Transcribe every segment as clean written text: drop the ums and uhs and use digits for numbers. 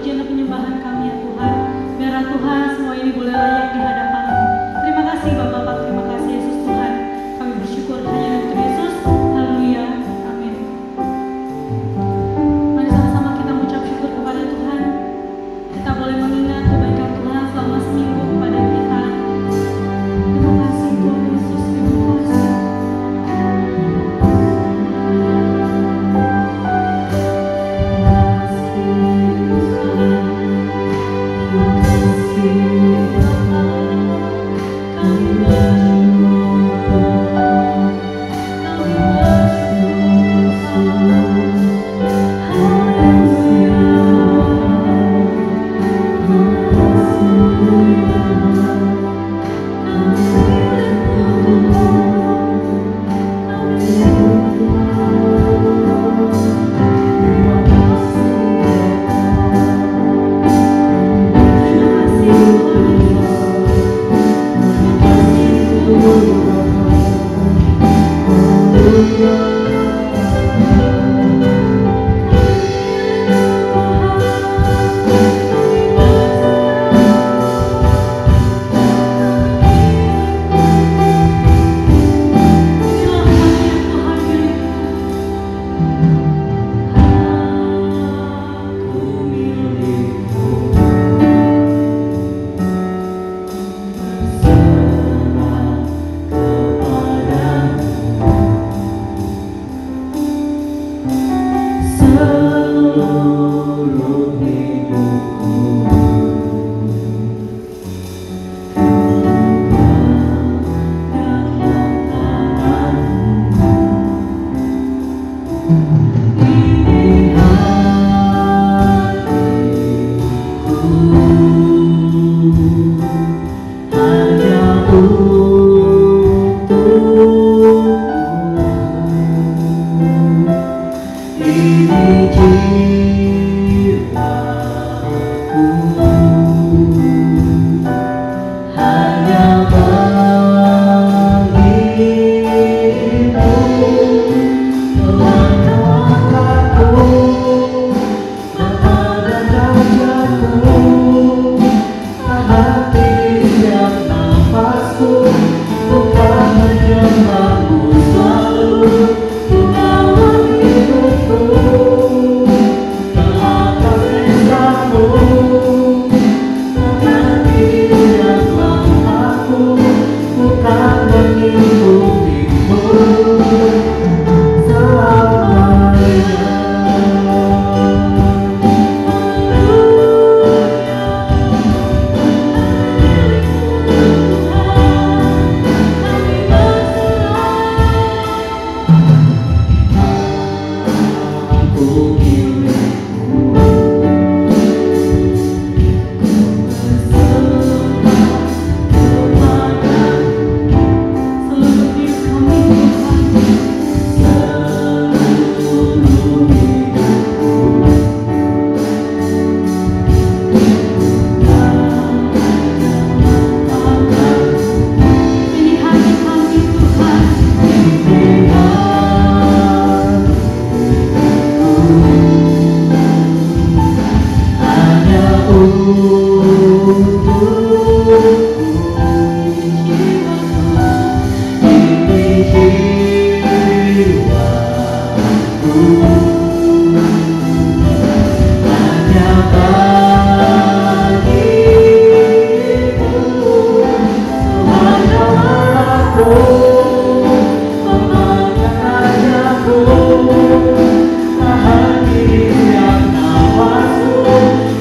pujian dan penyembahan kami ya Tuhan. Biarlah Tuhan semua ini boleh layak di hadapan-Mu. Terima kasih Bapak, terima kasih Yesus Tuhan. Kami bersyukur hanya dalam Tuhan Yesus. Haleluya. Amin. Mari sama-sama kita mengucap syukur kepada Tuhan. Kita boleh mengingat kebaikan Tuhan selama seminggu kepada kita. Terima kasih Tuhan Yesus. Terima kasih.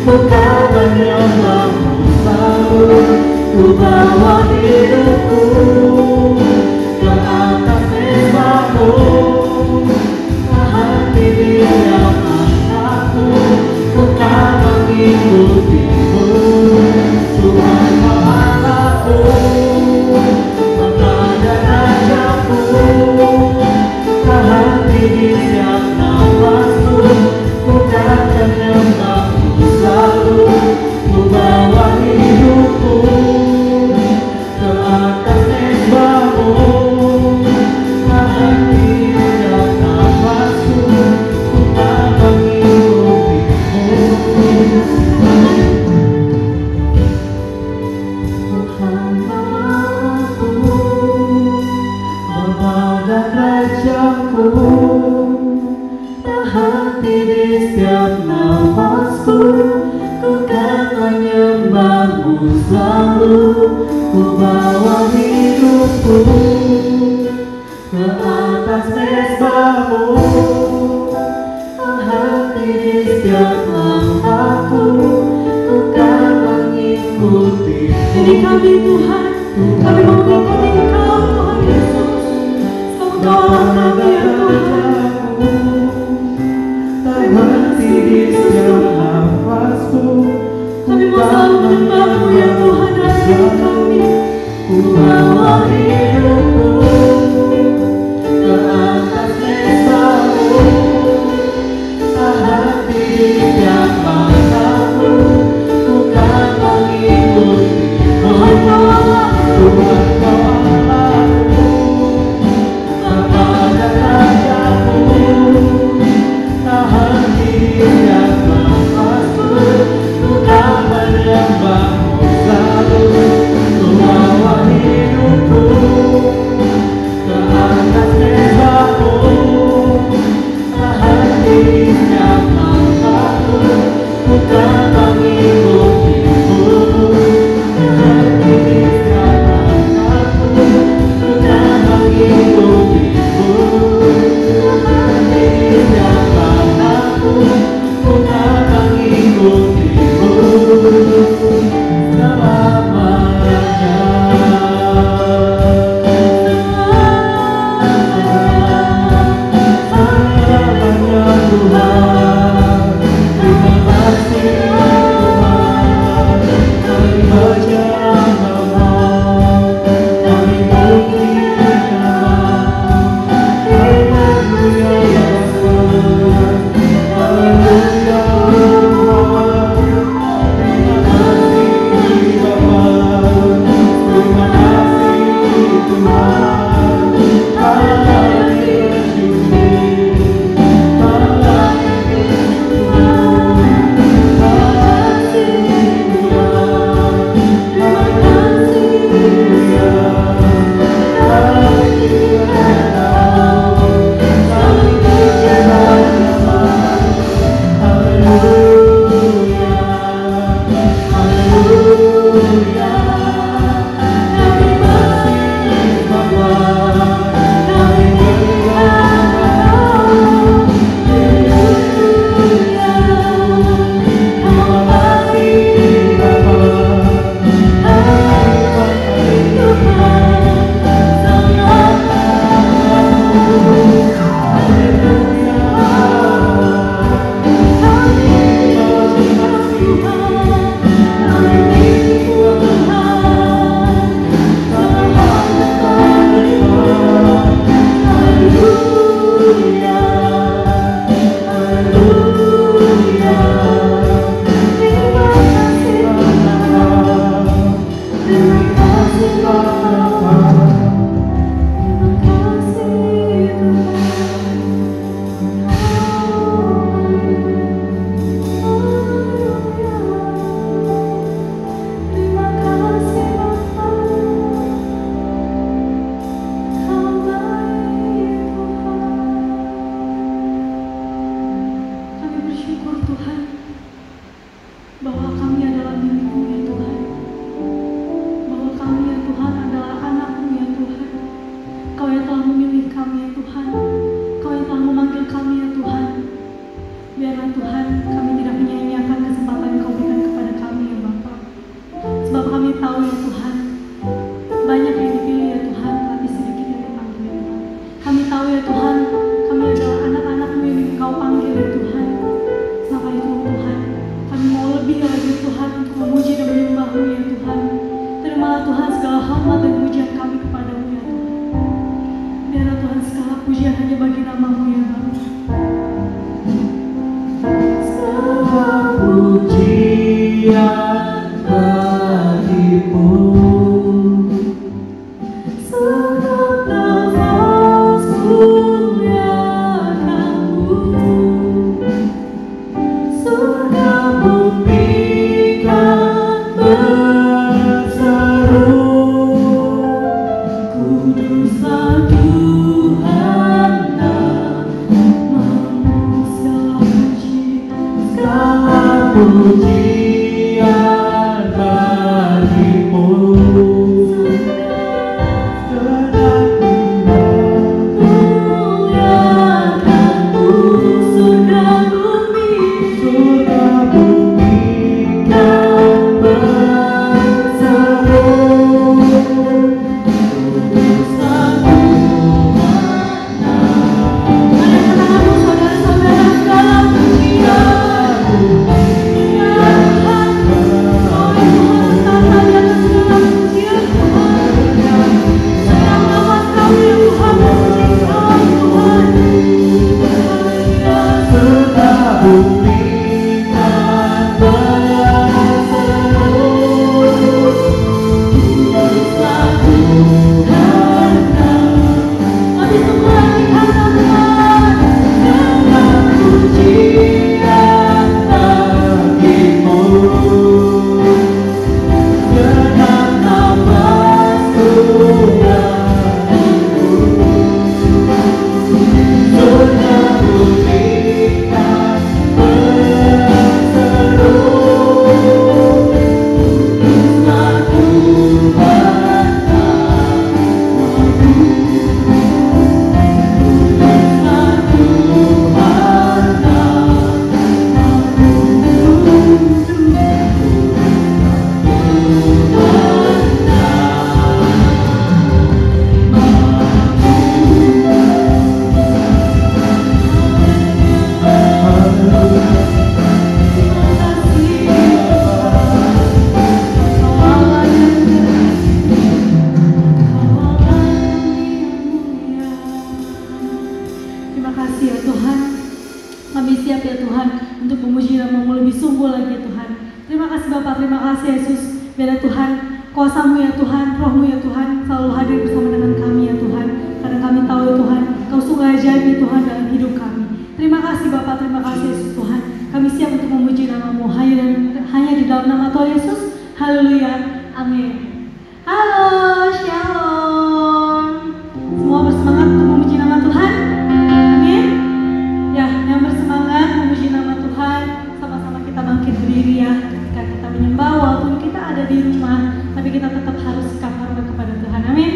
Bukan hanya selalu ku bawa hidupku ke atas mesbah-Mu. Hati di setiap langkahku, ku kan mengikuti. Ini kami Tuhan, kami mau mengikuti Engkau Tuhan Yesus. Engkaulah kami ya Tuhan. Tak berhenti di setiap nafasku, kami mau selalu menyembah-Mu ya Tuhan dari kami. ku bawa hidupku ke atas mesbah-Mu. Hati di setiap langkahku, ku kan mengikuti. Tuhan Kau Allah, Tuhan Kau Allahku, Bapa dan Rajaku. Hati di setiap nafasku, ku kan menyembah-Mu selalu. Ku bawa hidupku ke atas mesbah-Mu. Hati di setiap langkahku, ku kan mengikuti-Mu. Hati di setiap langkahku, ku kan mengikuti-Mu. Hati di setiap langkahku, ku kan mengikuti-Mu selamanya. Selamanya Tuhan, terima kasih Tuhan. Kami berjamaah, kami puji nama-Mu. Haleluya Tuhan, haleluya Tuhan. Terima kasih Bapa, terima kasih Tuhan. Allah yang bersyukur, Allah yang bersyukur. Kami bersyukur Tuhan bahwa kami adalah milik-Mu ya Tuhan, bahwa kami ya Tuhan adalah anak-Mu ya Tuhan. Kau yang telah memilih kami ya Tuhan, Kau yang telah memanggil kami ya Tuhan. Biarlah Tuhan kami tidak menyia-nyiakan kesempatan yang Kau berikan kepada kami ya Bapa. Sebab kami tahu ya Tuhan, banyak yang dipilih ya Tuhan, tapi sedikit yang dipanggil ya Tuhan. Kami tahu ya Tuhan, kami adalah anak-anak-Mu yang Kau panggil ya Tuhan. Maka itu Tuhan, kami mau lebih lagi Tuhan untuk memuji dan menyembah-Mu ya Tuhan. Terimalah Tuhan segala hormat dan pujian kami kepada-Mu ya Tuhan. Biarlah Tuhan segala pujian hanya bagi nama-Mu ya Bapa. Segala pujian bagi-Mu, segenap nafas muliakan-Mu. Surga bumi kan berseru, Kuduslah Tuhan nama-Mu. Segala pujian bagi-Mu. bersungguh lagi ya Tuhan. Terima kasih Bapak, terima kasih Yesus. Biar Tuhan, kuasa-Mu ya Tuhan, Roh-Mu ya Tuhan selalu hadir bersama dengan kami ya Tuhan. Karena kami tahu ya Tuhan, Kau sungguh ajaib ya Tuhan dalam hidup kami. Terima kasih Bapak, terima kasih Yesus Tuhan. Kami siap untuk memuji nama-Mu hanya di dalam nama Tuhan Yesus. Haleluya, amin. Halo, shalom. Semua bersemangat untuk memuji nama Tuhan? Amin. Ya, yang bersemangat memuji nama Tuhan, sama-sama kita bangkit berdiri ya. Ketika kita menyembah, walaupun kita ada di rumah, tapi kita tetap harus sikap hormat kepada Tuhan. Amin.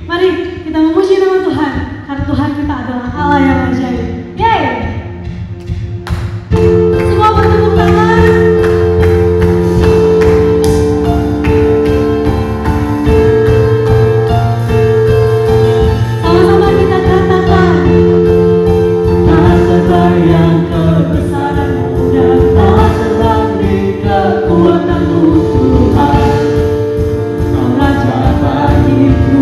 Mari kita memuji nama Tuhan, karena Tuhan kita adalah Allah yang ajaib. Yeay. Semua bertepuk tangan. Sama-sama kita katakan, tak terbayang kebesaran-Mu dan tak terlambing kekuatan-Mu Tuhan. Kau Raja bagiku,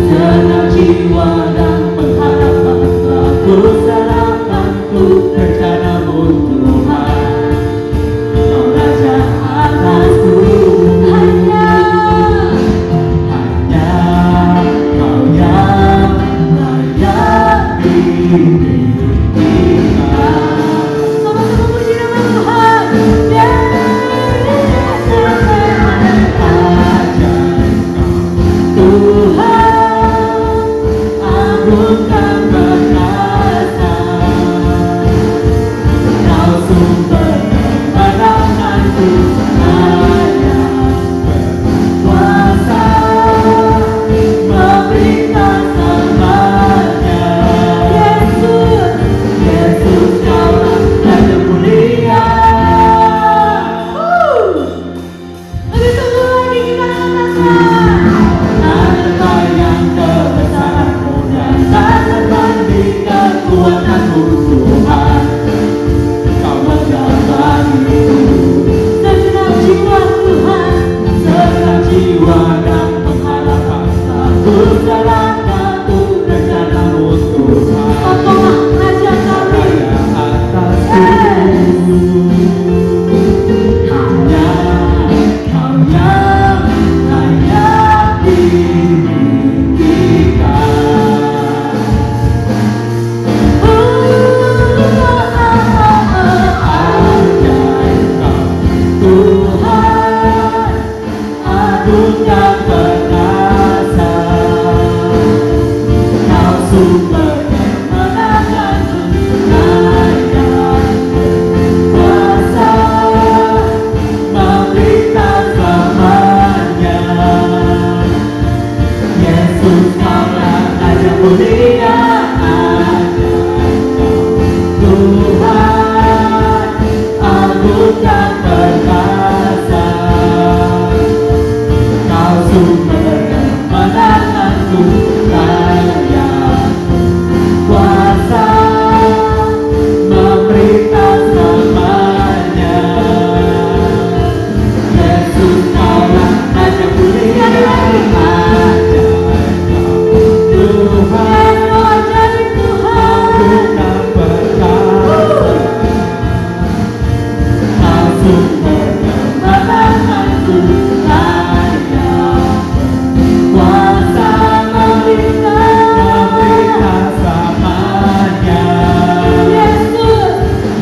senang jiwa dan pengharapan telah ku serahkan untuk rencana-Mu Tuhan. Kau Raja atasku, hanya Kau yang layak dimiliki. sama-sama memuji nama Tuhan. Tuhan, agungkan perkasa, Kau sumber kemenanganku, hanya berkuasa memberikan semuanya. Yesus, Kaulah Raja mulia. Lebih sungguh lagi kita katakan, Tak terbayang kebesaran-Mu dan tak terbanding kekuatan-Mu Tuhan. Kau Raja bagiku, segenap jiwa Tuhan. segenap jiwa dan pengharapan telah ku serahkan untuk rencana-Mu Tuhan. Tolonglah Raja kami. Raja atasku, hanya Kau yang layak dimilikikan. Ajaib Kau Tuhan, agung dan perkasa, Kau sumber kemenanganku, hanya berkuasa memberikan semuanya. Yesus, Kaulah Raja mulia. Tuhan, agung dan perkasa, Kau sumber kemenanganku, layak kuasa memberikan semuanya. Yesus, Kaulah Raja mulia. Tuhan, Ajaib Tuhan. agung dan perkasa, Kau sumber kemenanganku, layak kuasa memberikan semuanya.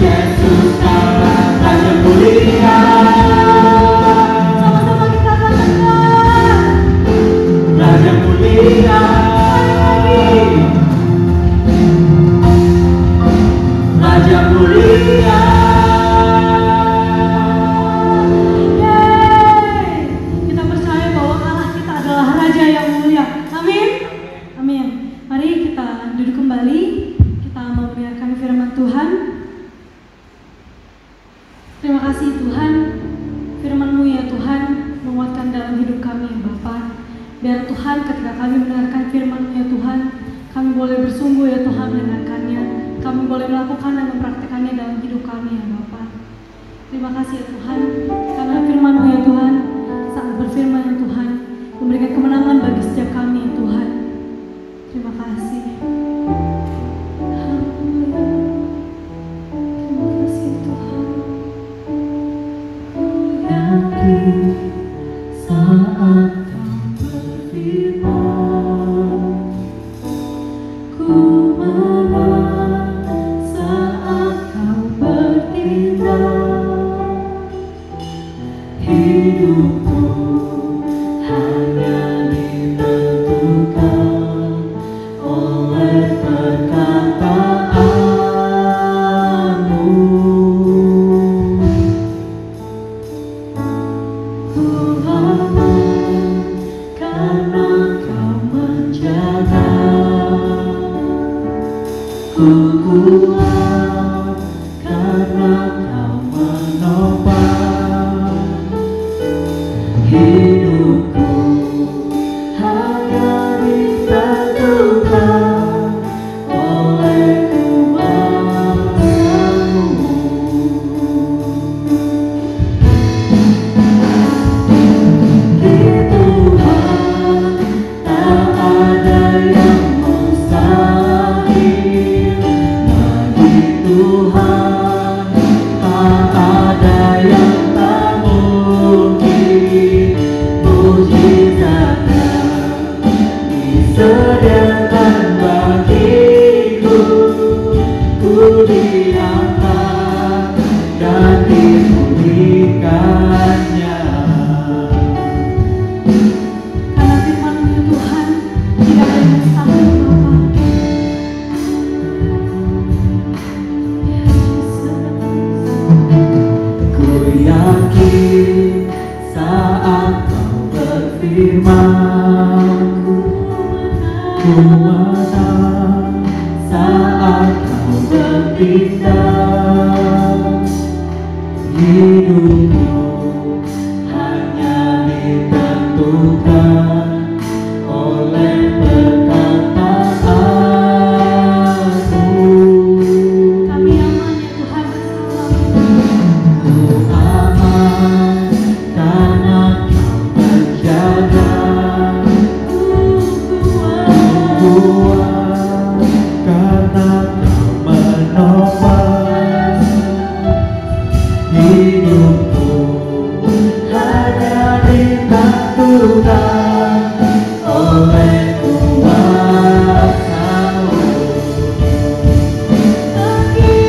Yesus, Kaulah Raja mulia. Sama-sama kita katakan, Raja mulia, Raja mulia. yeay. Kita percaya bahwa Allah kita adalah Raja yang mulia. Amin. Amin. Mari kita duduk kembali. Kita mau mendengarkan firman Tuhan. Terima kasih Tuhan. Firman-Mu ya Tuhan menguatkan dalam hidup kami ya Bapa. Biar Tuhan ketika kami mendengarkan firman-Mu ya Tuhan, kami boleh bersungguh ya Tuhan mendengarkannya. Kami boleh melakukan dan mempraktikkannya dalam hidup kami ya Bapa. Terima kasih ya Tuhan, karena firman-Mu ya Tuhan saat berfirman ya Tuhan memberikan kemenangan bagi setiap kami ya Tuhan. Terima kasih. Haleluya. saat Kau berfirman. Ku menang saat Kau bertindak. Hidupku hanya ditentukan oleh perkataanmu. Ku aman karena Kau menjaga. Ku kuat karena Kau menopang. Hidupku hanya ditentukan oleh kuasa-Mu. Di Tuhan tak ada yang mustahil. Bagi Tuhan tak ada yang tak mungkin. Mujizatnya disediakan bagiku. Ku diangkat dan dipulihkannya. Karena firman-Mu ya Tuhan, tidak ada yang mustahil Bapa. Ku yakin saat Kau berfirman. Ku menang saat Kau bertindak. Hidupku hanya ditentukan oleh perkataanmu. Kami aman ya Tuhan bersama-Mu. Ku aman karena Kau menjaga. Ku kuat karena Kau menopang. Hidupku hanya ditentukan oleh kuasa-Mu. Bagi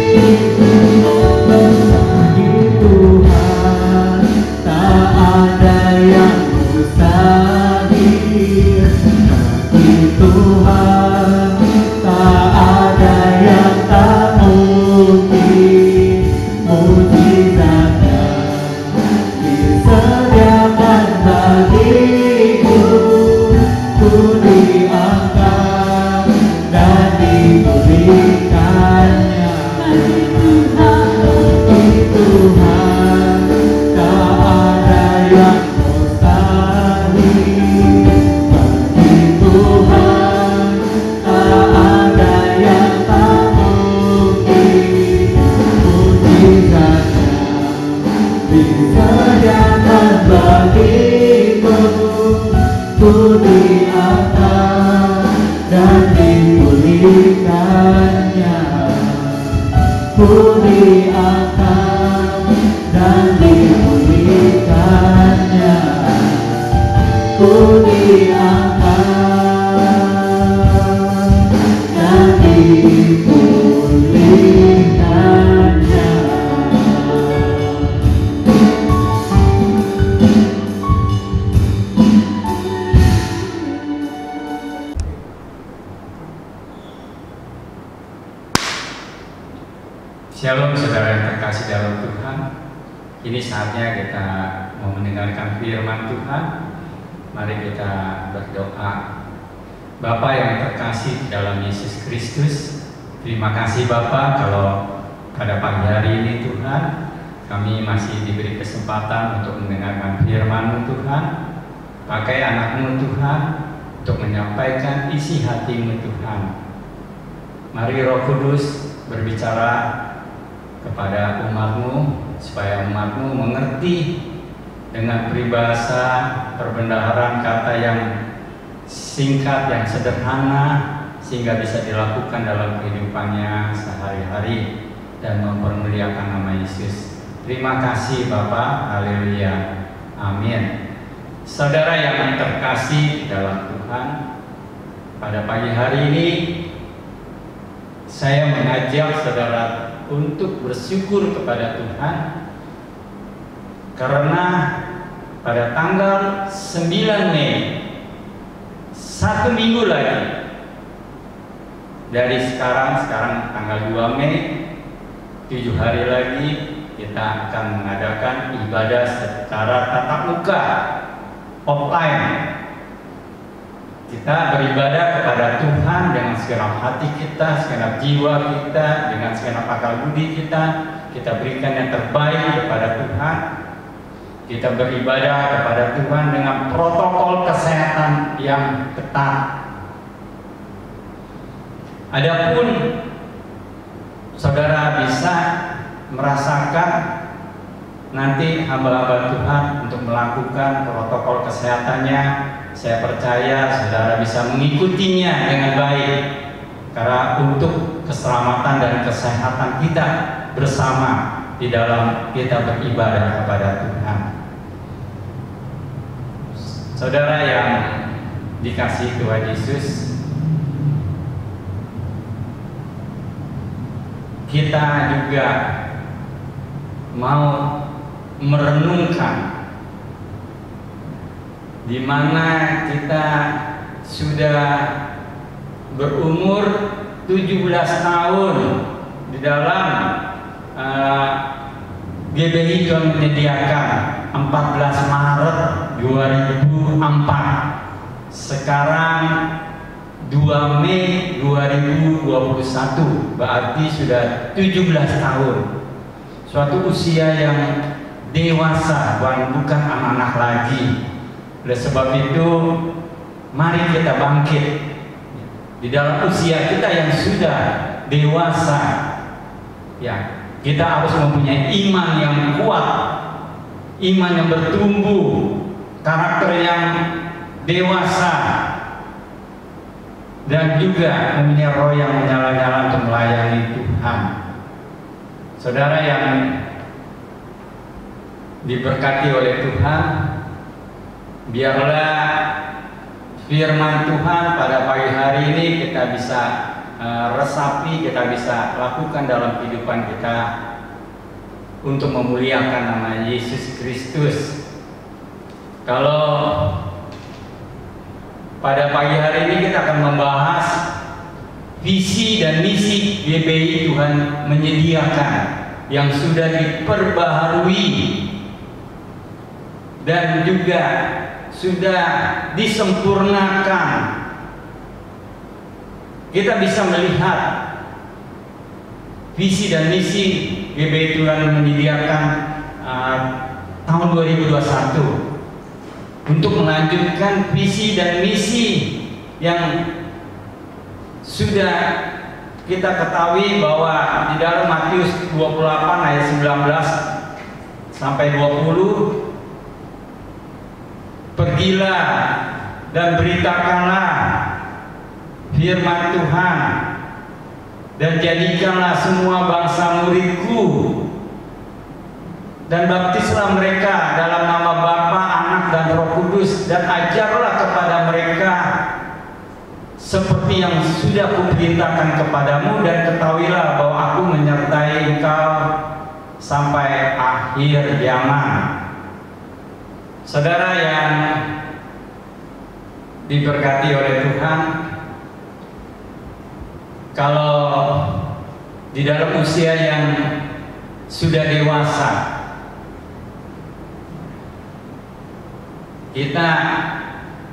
Tuhan tak ada yang mustahil. Bagi Tuhan tak ada yang tak mungkin. Mujizatnya disediakan bagiku. Ku diangkat dan dipulihkannya. Bagi Tuhan tak ada yang mustahil. Bagi Tuhan tak ada yang tak mungkin. Mujizatnya disediakan bagiku. Ku diangkat dan dipulihkannya. Ku diangkat dan dipulihkannya. Ku diangkat dan dipulihkannya. Shalom saudara yang terkasih dalam Tuhan. Ini saatnya kita mau mendengarkan firman Tuhan. Mari kita berdoa. Bapa yang terkasih dalam Yesus Kristus, terima kasih Bapa kalau pada pagi hari ini Tuhan kami masih diberi kesempatan untuk mendengarkan firman-Mu Tuhan. Pakai anak-Mu Tuhan untuk menyampaikan isi hati-Mu Tuhan. Mari Roh Kudus berbicara kepada umat-Mu supaya umat-Mu mengerti dengan peribahasa perbendaharaan kata yang singkat, yang sederhana, sehingga bisa dilakukan dalam kehidupannya sehari-hari dan mempermuliakan nama Yesus. Terima kasih Bapa, haleluya, Amin. Saudara yang terkasih dalam Tuhan, pada pagi hari ini saya mengajak saudara untuk bersyukur kepada Tuhan karena pada tanggal 9 Mei, 1 minggu lagi dari sekarang tanggal 2 Mei, 7 hari lagi kita akan mengadakan ibadah secara tatap muka, offline. Kita beribadah kepada Tuhan dengan segenap hati kita, segenap jiwa kita, dengan segenap akal budi kita. Kita berikan yang terbaik kepada Tuhan. Kita beribadah kepada Tuhan dengan protokol kesehatan yang ketat. Adapun saudara bisa merasakan nanti hamba-hamba Tuhan untuk melakukan protokol kesehatannya, saya percaya saudara bisa mengikutinya dengan baik karena untuk keselamatan dan kesehatan kita bersama di dalam kita beribadah kepada Tuhan. Saudara yang dikasihi Tuhan Yesus, kita juga mau merenungkan di mana kita sudah berumur 17 tahun di dalam GBI Tuhan menyediakan 14 Maret 2004. Sekarang 2 Mei 2021, berarti sudah 17 tahun. Suatu usia yang dewasa, bukan anak-anak lagi. Oleh sebab itu, mari kita bangkit di dalam usia kita yang sudah dewasa. Ya, kita harus mempunyai iman yang kuat, iman yang bertumbuh, karakter yang dewasa, dan juga mempunyai roh yang menyala-nyala untuk melayani Tuhan. Saudara yang diberkati oleh Tuhan, biarlah firman Tuhan pada pagi hari ini kita bisa resapi, kita bisa lakukan dalam kehidupan kita untuk memuliakan nama Yesus Kristus. Kalau pada pagi hari ini kita akan membahas visi dan misi GBI Tuhan menyediakan yang sudah diperbaharui dan juga sudah disempurnakan. Kita bisa melihat visi dan misi GBI Tuhan menyediakan tahun 2021 untuk melanjutkan visi dan misi yang sudah kita ketahui bahwa di dalam Matius 28 ayat 19 sampai 20, pergilah dan beritakanlah firman Tuhan dan jadikanlah semua bangsa muridku dan baptislah mereka dalam nama Bapa, Anak dan Roh Kudus, dan ajarlah kepada mereka seperti yang sudah kuperintahkan kepadamu, dan ketahuilah bahwa aku menyertai engkau sampai akhir zaman. Saudara yang diberkati oleh Tuhan, kalau di dalam usia yang sudah dewasa, kita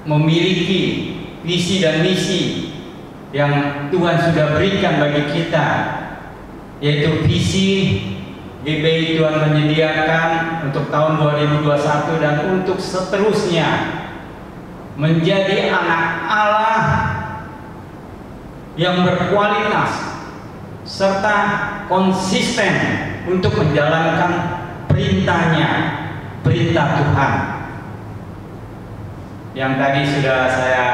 memiliki visi dan misi yang Tuhan sudah berikan bagi kita, yaitu visi GBI Tuhan menyediakan untuk tahun 2021 dan untuk seterusnya menjadi anak Allah yang berkualitas serta konsisten untuk menjalankan perintahnya, perintah Tuhan yang tadi sudah saya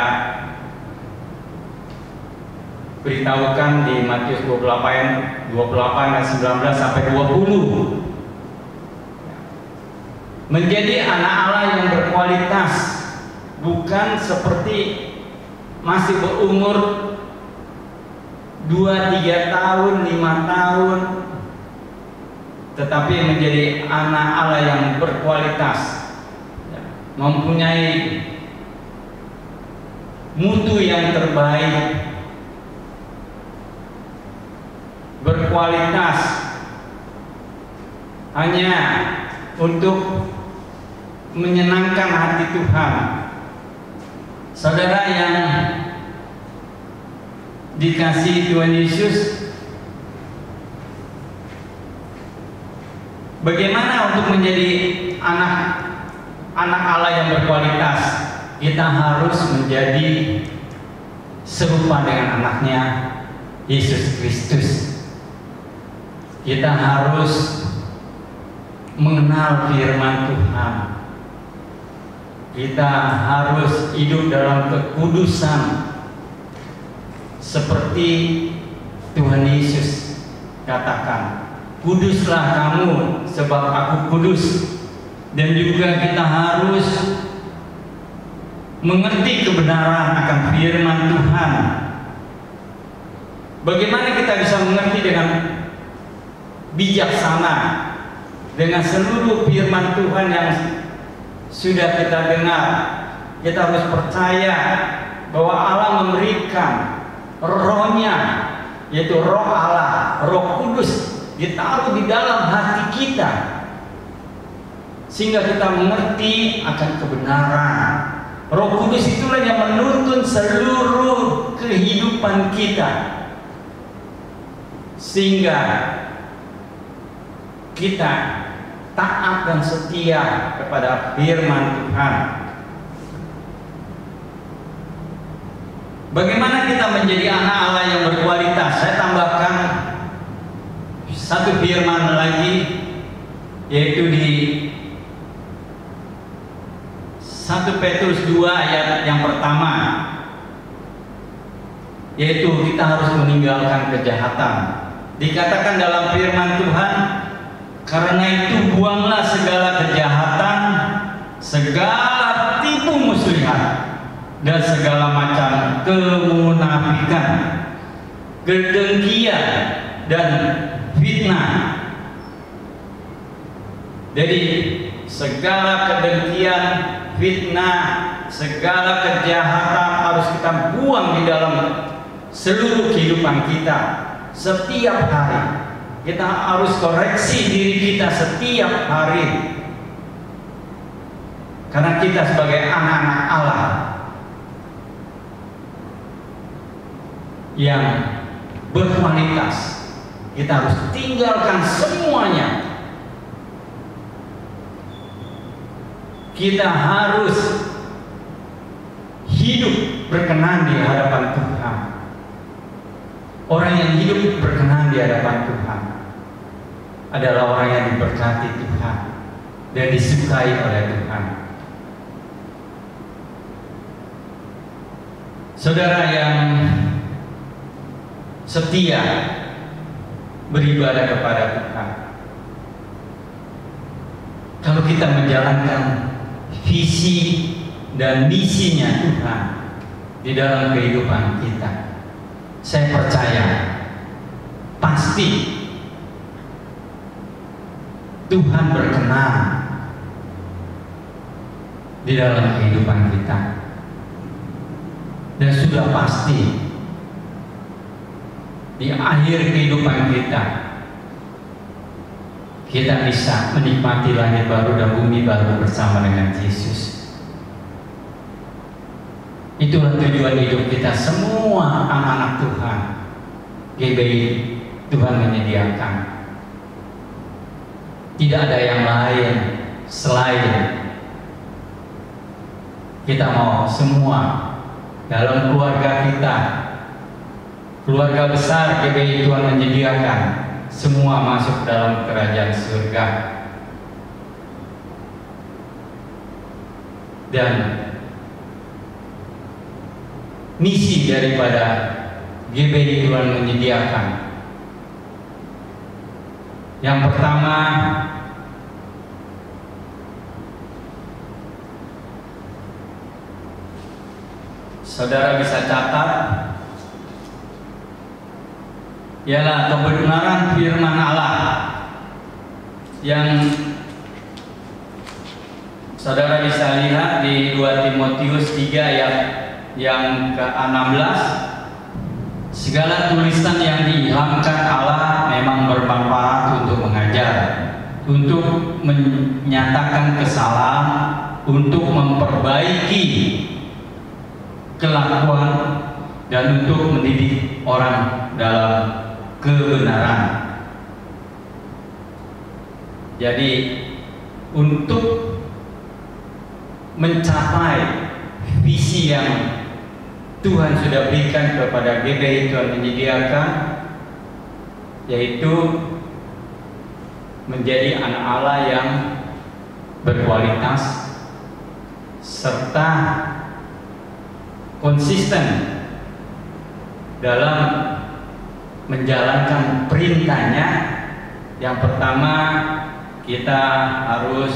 beritahukan di Matius 28 ayat 19 sampai 20. menjadi anak Allah yang berkualitas, bukan seperti masih berumur 2-3 tahun, 5 tahun, tetapi menjadi anak Allah yang berkualitas, mempunyai mutu yang terbaik, berkualitas hanya untuk menyenangkan hati Tuhan. Saudara yang dikasihi Tuhan Yesus, bagaimana untuk menjadi anak Allah yang berkualitas? Kita harus menjadi serupa dengan anaknya, Yesus Kristus. Kita harus mengenal firman Tuhan. Kita harus hidup dalam kekudusan seperti Tuhan Yesus katakan, kuduslah kamu sebab aku kudus. Dan juga kita harus mengerti kebenaran akan firman Tuhan. Bagaimana kita bisa mengerti dengan bijaksana dengan seluruh firman Tuhan yang sudah kita dengar? Kita harus percaya bahwa Allah memberikan rohnya, yaitu roh Allah, roh kudus, ditaruh di dalam hati kita sehingga kita mengerti akan kebenaran. Roh kudus itulah yang menuntun seluruh kehidupan kita sehingga kita taat dan setia kepada firman Tuhan. Bagaimana kita menjadi anak Allah yang berkualitas? Saya tambahkan satu firman lagi, yaitu di 1 Petrus 2 ayat yang pertama, yaitu kita harus meninggalkan kejahatan. Dikatakan dalam firman Tuhan, karena itu buanglah segala kejahatan, segala tipu muslihat, dan segala macam kemunafikan, kedengkian, dan fitnah. Jadi segala kedengkian, fitnah, segala kejahatan harus kita buang di dalam seluruh kehidupan kita. Setiap hari kita harus koreksi diri kita setiap hari, karena kita sebagai anak-anak Allah yang berkualitas, kita harus tinggalkan semuanya. Kita harus hidup berkenan di hadapan Tuhan. Orang yang hidup berkenan di hadapan Tuhan adalah orang yang diberkati Tuhan dan disukai oleh Tuhan. Saudara yang setia beribadah kepada Tuhan, kalau kita menjalankan visi dan misinya Tuhan di dalam kehidupan kita, saya percaya pasti Tuhan berkenan di dalam kehidupan kita, dan sudah pasti di akhir kehidupan kita bisa menikmati langit baru dan bumi baru bersama dengan Yesus. Itulah tujuan hidup kita semua anak-anak Tuhan. GBI Tuhan menyediakan. Tidak ada yang lain selain kita mau semua dalam keluarga kita, keluarga besar GBI Tuhan menyediakan, semua masuk dalam kerajaan surga. Dan misi daripada GBI Tuhan menyediakan, yang pertama saudara bisa catat, ialah kebenaran firman Allah yang saudara bisa lihat di 2 Timotius 3 ayat yang ke-16. Segala tulisan yang diilhamkan Allah memang bermanfaat untuk mengajar, untuk menyatakan kesalahan, untuk memperbaiki kelakuan, dan untuk mendidik orang dalam kebenaran. Jadi untuk mencapai visi yang Tuhan sudah berikan kepada GBI, Tuhan menyediakan, yaitu menjadi anak Allah yang berkualitas serta konsisten dalam menjalankan perintahnya. Yang pertama, kita harus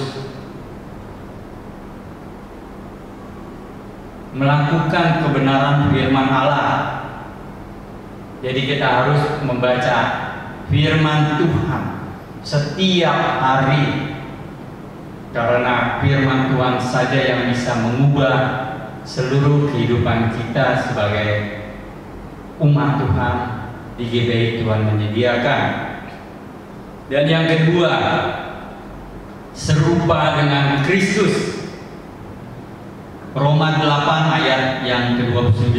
melakukan kebenaran firman Allah. Jadi kita harus membaca firman Tuhan setiap hari, karena firman Tuhan saja yang bisa mengubah seluruh kehidupan kita sebagai umat Tuhan di GBI Tuhan menyediakan. Dan yang kedua, serupa dengan Kristus. Roma 8 ayat yang ke-29,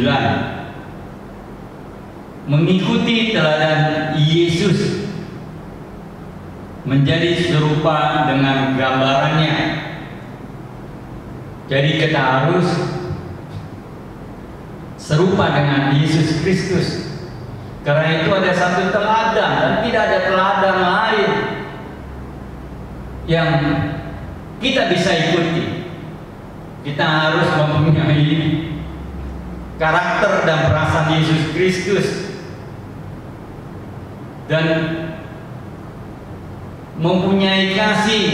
mengikuti teladan Yesus, menjadi serupa dengan gambarannya. Jadi kita harus serupa dengan Yesus Kristus. Karena itu ada satu teladan dan tidak ada teladan lain yang kita bisa ikuti. Kita harus mempunyai karakter dan perasaan Yesus Kristus dan mempunyai kasih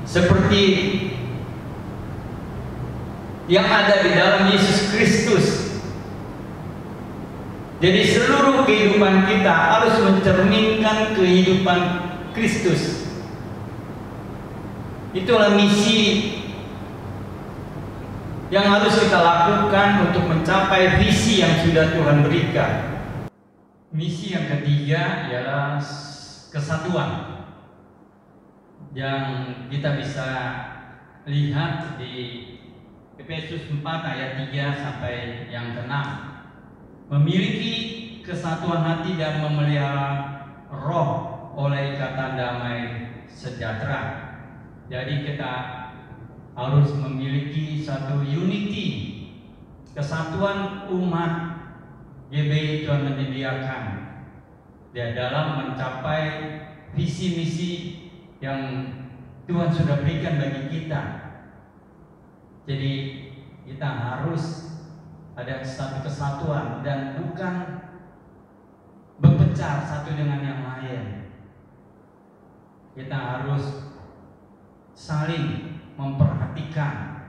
seperti yang ada di dalam Yesus Kristus. Jadi seluruh kehidupan kita harus mencerminkan kehidupan Kristus. Itulah misi yang harus kita lakukan untuk mencapai visi yang sudah Tuhan berikan. Misi yang ketiga ialah kesatuan, yang kita bisa lihat di Efesus 4 ayat 3 sampai yang ke-6. Memiliki kesatuan hati dan memelihara roh oleh ikatan damai sejahtera. Jadi kita harus memiliki satu unity, kesatuan umat GBI Tuhan menyediakan dan dalam mencapai visi misi yang Tuhan sudah berikan bagi kita. Jadi kita harus ada satu kesatuan dan bukan berpecah satu dengan yang lain. Kita harus saling memperhatikan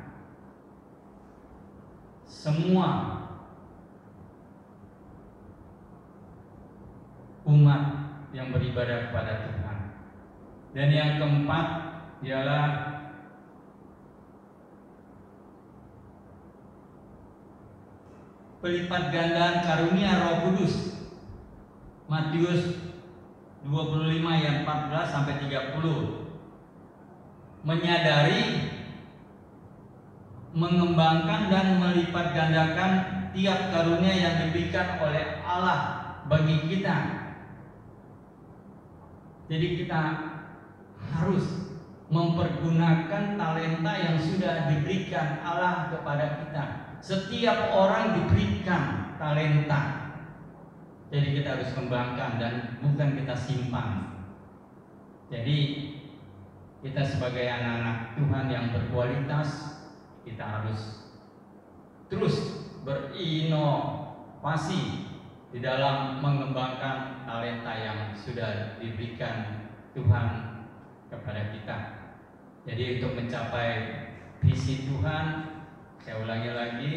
semua umat yang beribadah kepada Tuhan. Dan yang keempat ialah pelipat gandaan karunia Roh Kudus. Matius 25 ayat 14 sampai 30. Menyadari, mengembangkan dan melipat gandakan tiap karunia yang diberikan oleh Allah bagi kita. Jadi kita harus mempergunakan talenta yang sudah diberikan Allah kepada kita. Setiap orang diberikan talenta. Jadi kita harus kembangkan dan bukan kita simpan. Jadi kita sebagai anak-anak Tuhan yang berkualitas, kita harus terus berinovasi di dalam mengembangkan talenta yang sudah diberikan Tuhan kepada kita. Jadi untuk mencapai visi Tuhan, saya ulangi lagi,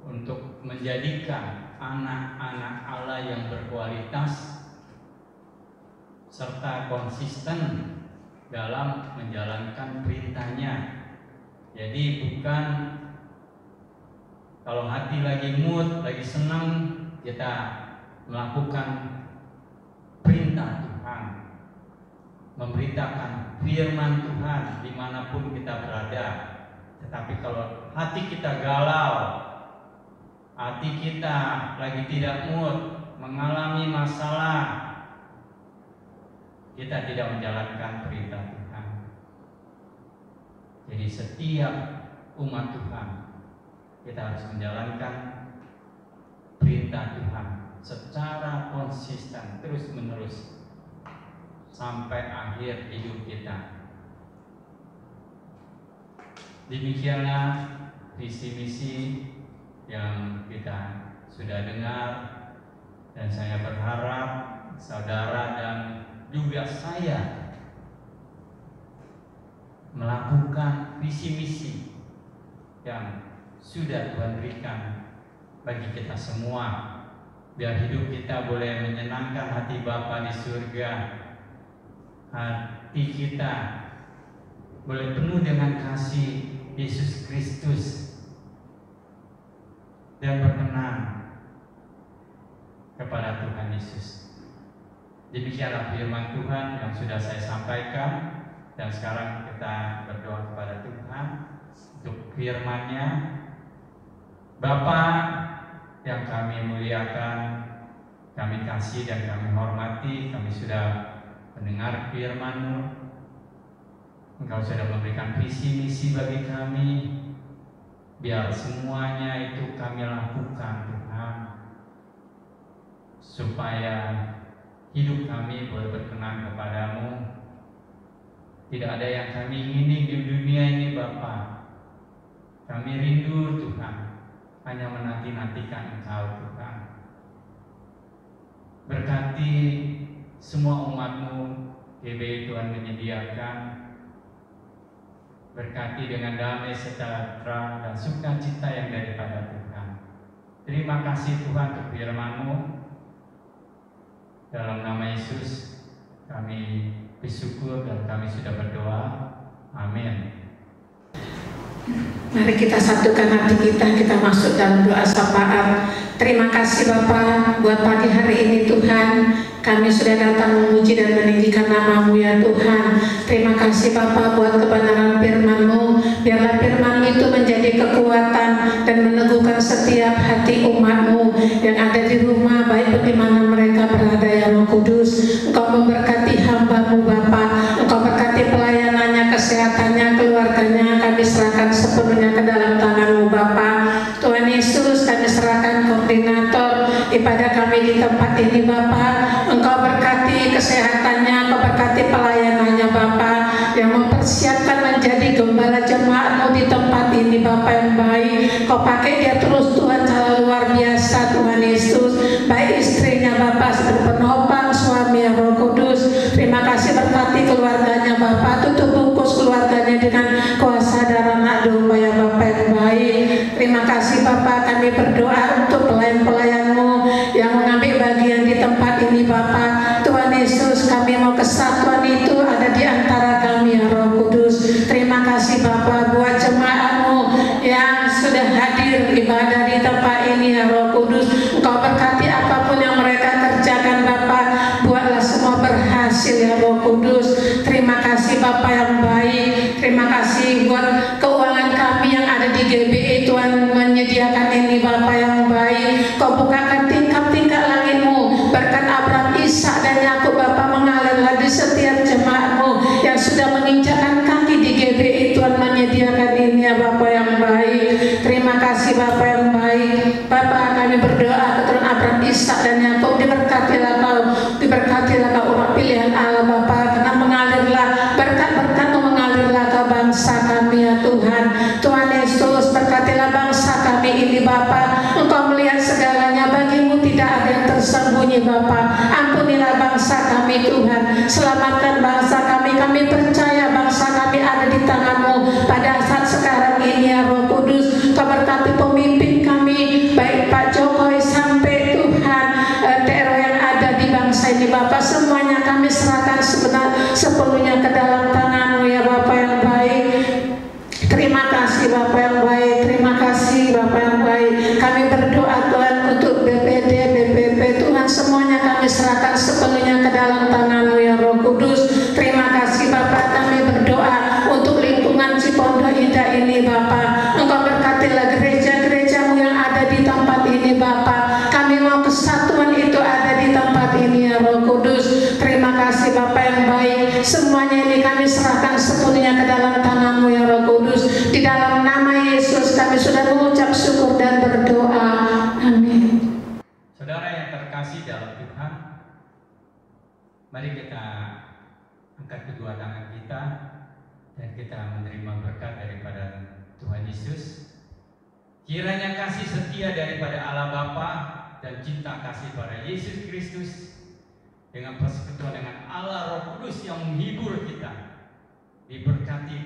untuk menjadikan anak-anak Allah yang berkualitas serta konsisten dalam menjalankan perintahnya. Jadi bukan kalau hati lagi mood, lagi senang, kita melakukan perintah Tuhan, memberitakan firman Tuhan dimanapun kita berada. Tetapi kalau hati kita galau, hati kita lagi tidak mood, mengalami masalah, kita tidak menjalankan perintah Tuhan. Jadi setiap umat Tuhan, kita harus menjalankan perintah Tuhan secara konsisten, terus-menerus sampai akhir hidup kita. Demikianlah visi misi yang kita sudah dengar, dan saya berharap saudara dan juga saya melakukan visi misi yang sudah Tuhan berikan bagi kita semua, biar hidup kita boleh menyenangkan hati Bapa di surga, hati kita boleh penuh dengan kasih Yesus Kristus dan berkenan kepada Tuhan Yesus. Demikianlah firman Tuhan yang sudah saya sampaikan, dan sekarang kita berdoa kepada Tuhan untuk firman-Nya. Bapa yang kami muliakan, kami kasih dan kami hormati, kami sudah mendengar firman-Mu. Engkau sudah memberikan visi misi bagi kami, biar semuanya itu kami lakukan Tuhan, supaya hidup kami boleh berkenan kepadamu. Tidak ada yang kami ingini di dunia ini Bapa. Kami rindu Tuhan, hanya menanti-nantikan Engkau Tuhan. Berkati semua umat-Mu, GBI Tuhan menyediakan. Berkati dengan damai, sejahtera, dan sukacita yang daripada Tuhan. Terima kasih Tuhan untuk firman-Mu. Dalam nama Yesus kami bersyukur dan kami sudah berdoa. Amin. Mari kita satukan hati kita masuk dalam doa sapaan. Terima kasih Bapa buat pagi hari ini Tuhan. Kami sudah datang memuji dan meninggikan nama-Mu ya Tuhan. Terima kasih Bapa buat kebenaran firman-Mu. Biarlah firman itu menjadi kekuatan dan meneguhkan setiap hati umat-Mu yang ada di rumah, baik di mana mereka berada ya Roh Kudus. Engkau memberkati hamba-Mu Bapa. Engkau berkati pelayanannya, kesehatannya, keluarganya. Kami serahkan sepenuhnya ke dalam tangan-Mu Bapa. Tuhan Yesus, kami serahkan koordinator ibadah kami di tempat ini Bapa. Engkau berkati kesehatannya, Engkau berkati pelayanannya Bapa, yang mempersiapkan menjadi gembala jemaat-Mu di tempat ini Bapa yang baik. Kau pakai dia terus Tuhan, cara luar biasa Tuhan Yesus. Baik istrinya Bapa, sebagai penopang suami ya Roh Kudus. Terima kasih, berkati keluarganya Bapa, tutup bungkus keluarganya dengan kuasa darah anak domba ya Bapa yang baik. Terima kasih Bapa, kami berdoa untuk pelayan-pelayan-Mu yang mengambil bagian di tempat ini Bapa. Tuhan Yesus, kami mau kesatuan itu ada di antara kami ya Roh Kudus. Terima kasih Bapa buat jemaat-Mu yang sudah hadir ibadah di tempat ini ya Roh Kudus. Engkau berkati apapun yang mereka kerjakan Bapa, buatlah semua berhasil ya Roh Kudus. Terima kasih Bapa yang baik. Terima kasih buat keuangan kami yang ada di GBI Tuhan menyediakan ini Bapa yang baik. Kau bukakan tingkap-tingkap langit-Mu, berkat Abraham, Ishak dan Yakub Bapa mengalirlah di setiap jemaat-Mu yang sudah menginjakkan kaki di GBI Tuhan menyediakan ini ya Bapa yang baik. Terima kasih Bapa yang baik. Bapa, kami berdoa keturunan Abraham, Ishak dan Yakub, diberkatilah Kau umat pilihan Allah Bapa, karena mengalirlah berkat-berkat-Mu mengalirlah ke bangsa kami ya Tuhan. Tuhan Yesus, berkatilah bangsa kami ini Bapa. Engkau melihat segalanya, bagi-Mu tidak ada yang tersembunyi Bapa. Ampunilah bangsa kami Tuhan, selamatkan bangsa kami. Kami percaya bangsa kami ada di tangan-Mu pada saat sekarang ini ya Roh Kudus. Kau berkati pemimpin kami, sepenuhnya ke dalam tangan-Mu ya Bapa yang baik. Terima kasih Bapa yang baik, terima kasih Bapa yang baik. Kami berdoa Tuhan untuk BPD, BPP, Tuhan semuanya kami serahkan sepenuhnya ke dalam tangan-Mu ya Roh Kudus. Terima kasih Bapa, kami berdoa untuk lingkungan Cipondo Indah ini Bapa. Engkau berkatilah gereja-gereja-Mu yang ada di tempat ini Bapa. Kami mau kesatuan itu ada di tempat ini ya Roh Kudus. Terima kasih Bapa yang baik. Semuanya ini kami serahkan sepenuhnya ke dalam tangan-Mu ya Roh Kudus. Di dalam nama Yesus kami sudah mengucap syukur dan berdoa. Amin. Saudara yang terkasih dalam Tuhan, mari kita angkat kedua tangan kita dan kita menerima berkat daripada Tuhan Yesus. Kiranya kasih setia daripada Allah Bapa dan cinta kasih pada Yesus Kristus dengan persekutuan dengan Allah Roh Kudus yang menghibur kita, diberkati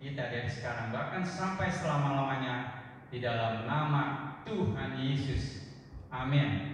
kita dari sekarang bahkan sampai selama-lamanya di dalam nama Tuhan Yesus. Amin.